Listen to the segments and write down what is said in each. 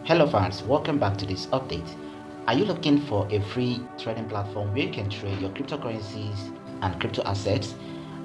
Hello fans, welcome back to this update. Are you looking for a free trading platform where you can trade your cryptocurrencies and crypto assets?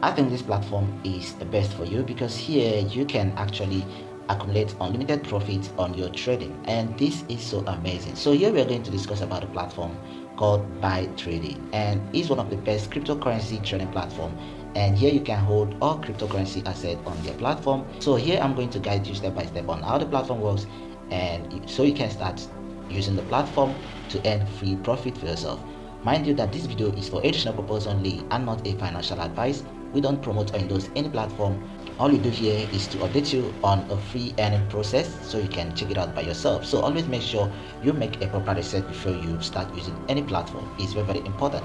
I think this platform is the best for you because here you can actually accumulate unlimited profits on your trading, and this is so amazing. So here we are going to discuss about a platform called Buy Trading, and it's one of the best cryptocurrency trading platform, and here you can hold all cryptocurrency assets on their platform. So here I'm going to guide you step by step on how the platform works, and so you can start using the platform to earn free profit for yourself. Mind you that this video is for educational purpose only and not a financial advice. We don't promote or endorse any platform. All we do here is to update you on a free earning process so you can check it out by yourself. So always make sure you make a proper research before you start using any platform. It's very important.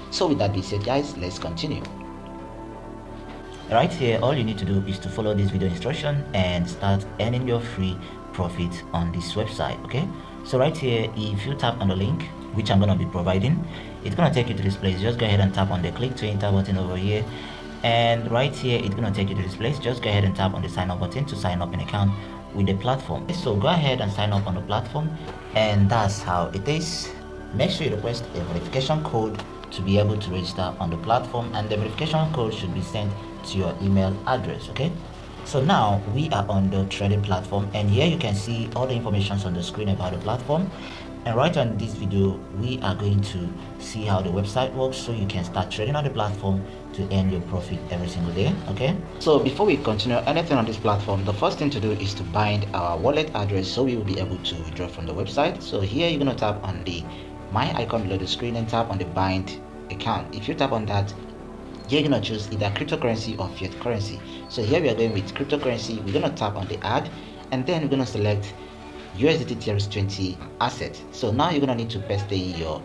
So with that being said, guys, let's continue. Right here, all you need to do is to follow this video instruction and start earning your free profit on this website. Okay, so right here, if you tap on the link which I'm going to be providing, it's going to take you to this place. Just go ahead and tap on the click to enter button over here, and right here it's going to take you to this place. Just go ahead and tap on the sign up button to sign up an account with the platform. So go ahead and sign up on the platform, and that's how it is. Make sure you request a verification code to be able to register on the platform, and the verification code should be sent to your email address. Okay, so now we are on the trading platform, and here you can see all the information on the screen about the platform. And right on this video, we are going to see how the website works so you can start trading on the platform to earn your profit every single day. Okay, so before we continue anything on this platform, the first thing to do is to bind our wallet address so we will be able to withdraw from the website. So here you're going to tap on the my icon below the screen and tap on the bind account. If you tap on that, you're gonna choose either cryptocurrency or fiat currency. So here we are going with cryptocurrency. We're gonna tap on the add, and then we're gonna select USDT TRS20 asset. So now you're gonna need to paste in your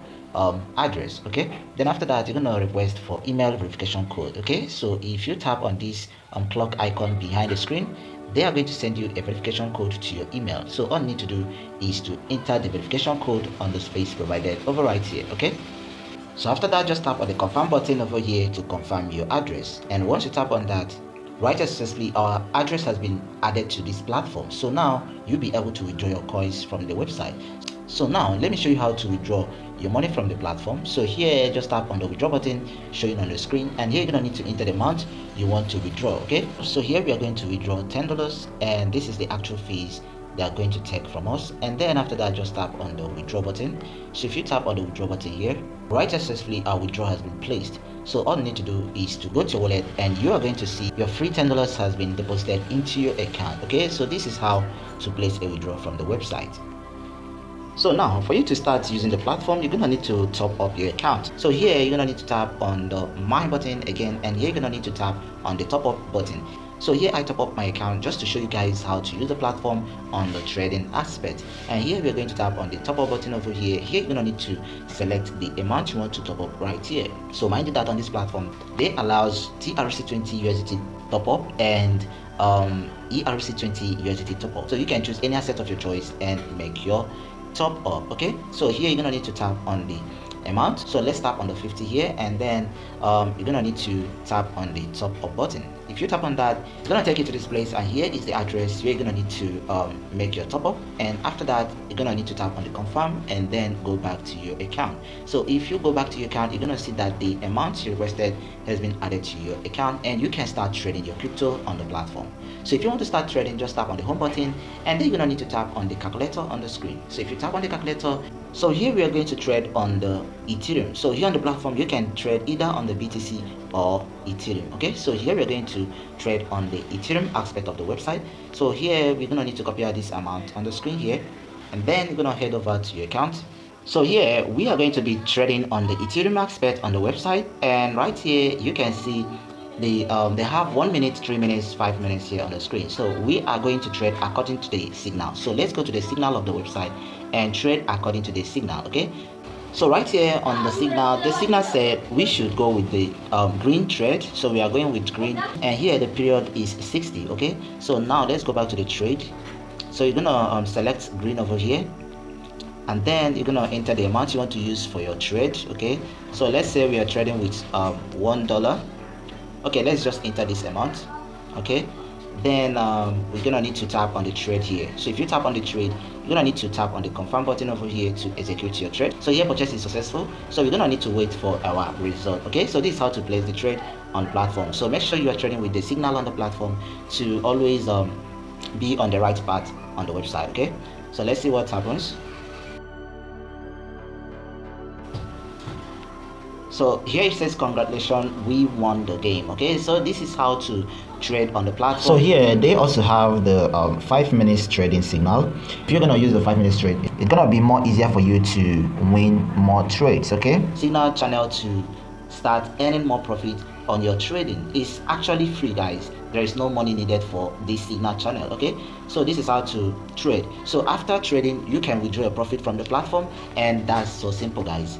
address. Okay, then after that you're gonna request for email verification code. Okay, so if you tap on this clock icon behind the screen, they are going to send you a verification code to your email. So all you need to do is to enter the verification code on the space provided over right here. Okay, so after that, just tap on the confirm button over here to confirm your address, and once you tap on that, right, successfully our address has been added to this platform. So now you'll be able to withdraw your coins from the website. So now let me show you how to withdraw your money from the platform. So here just tap on the withdraw button showing on the screen, and here you're gonna need to enter the amount you want to withdraw. Okay, so here we are going to withdraw $10, and this is the actual fees they are going to take from us. And then after that, just tap on the withdraw button. So if you tap on the withdraw button here, right, successfully our withdrawal has been placed. So all you need to do is to go to your wallet, and you are going to see your free $10 has been deposited into your account. Okay, so this is how to place a withdrawal from the website. So now for you to start using the platform, you're gonna need to top up your account. So here you're gonna need to tap on the my button again, and here you're gonna need to tap on the top up button. So here I top up my account just to show you guys how to use the platform on the trading aspect. And here we're going to tap on the top up button over here. Here you're gonna need to select the amount you want to top up right here. So mind you that on this platform, they allows TRC20 USDT top up and ERC20 USDT top up. So you can choose any asset of your choice and make your top up. Okay, so here you're gonna need to tap on the amount. So let's tap on the 50 here, and then you're gonna need to tap on the top up button. If you tap on that, it's gonna take you to this place, and here is the address where you're gonna need to make your top up. And after that, you're gonna need to tap on the confirm and then go back to your account. So if you go back to your account, you're gonna see that the amount you requested has been added to your account, and you can start trading your crypto on the platform. So if you want to start trading, just tap on the home button, and then you're gonna need to tap on the calculator on the screen. So if you tap on the calculator, so here we are going to trade on the Ethereum. So here on the platform, you can trade either on the BTC or Ethereum. Okay, so here we're going to trade on the Ethereum aspect of the website. So here we're gonna need to copy out this amount on the screen here, and then you're gonna head over to your account. So here we are going to be trading on the Ethereum aspect on the website, and right here you can see they have 1 minute, 3 minutes, 5 minutes here on the screen. So we are going to trade according to the signal. So let's go to the signal of the website and trade according to the signal. Okay, so right here on the signal said we should go with the green trade, so we are going with green, and here the period is 60. Okay, so now let's go back to the trade. So you're gonna select green over here, and then you're gonna enter the amount you want to use for your trade. Okay, so let's say we are trading with $1. Okay, let's just enter this amount. Okay, then we're gonna need to tap on the trade here. So if you tap on the trade, you're you're gonna need to tap on the confirm button over here to execute your trade. So here purchase is successful, so we're gonna need to wait for our result. Okay, so this is how to place the trade on platform. So make sure you are trading with the signal on the platform to always be on the right path on the website. Okay, so let's see what happens. So here it says congratulations, we won the game. Okay, so this is how to trade on the platform. So here they also have the 5 minutes trading signal. If you're gonna use the 5 minutes trade, it's gonna be more easier for you to win more trades. Okay, signal channel to start earning more profit on your trading is actually free, guys. There is no money needed for this signal channel. Okay, so this is how to trade. So after trading, you can withdraw your profit from the platform, and that's so simple, guys.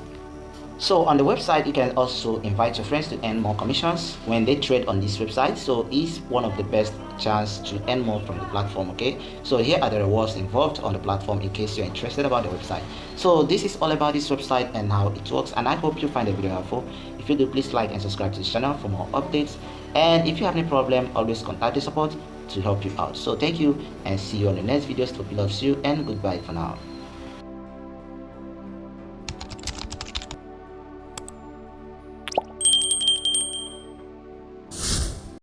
So on the website, you can also invite your friends to earn more commissions when they trade on this website. So it's one of the best chance to earn more from the platform. Okay, so here are the rewards involved on the platform in case you're interested about the website. So this is all about this website and how it works, and I hope you find the video helpful. If you do, please like and subscribe to this channel for more updates, and if you have any problem, always contact the support to help you out. So thank you, and see you on the next videos. Hope you loves you, and goodbye for now.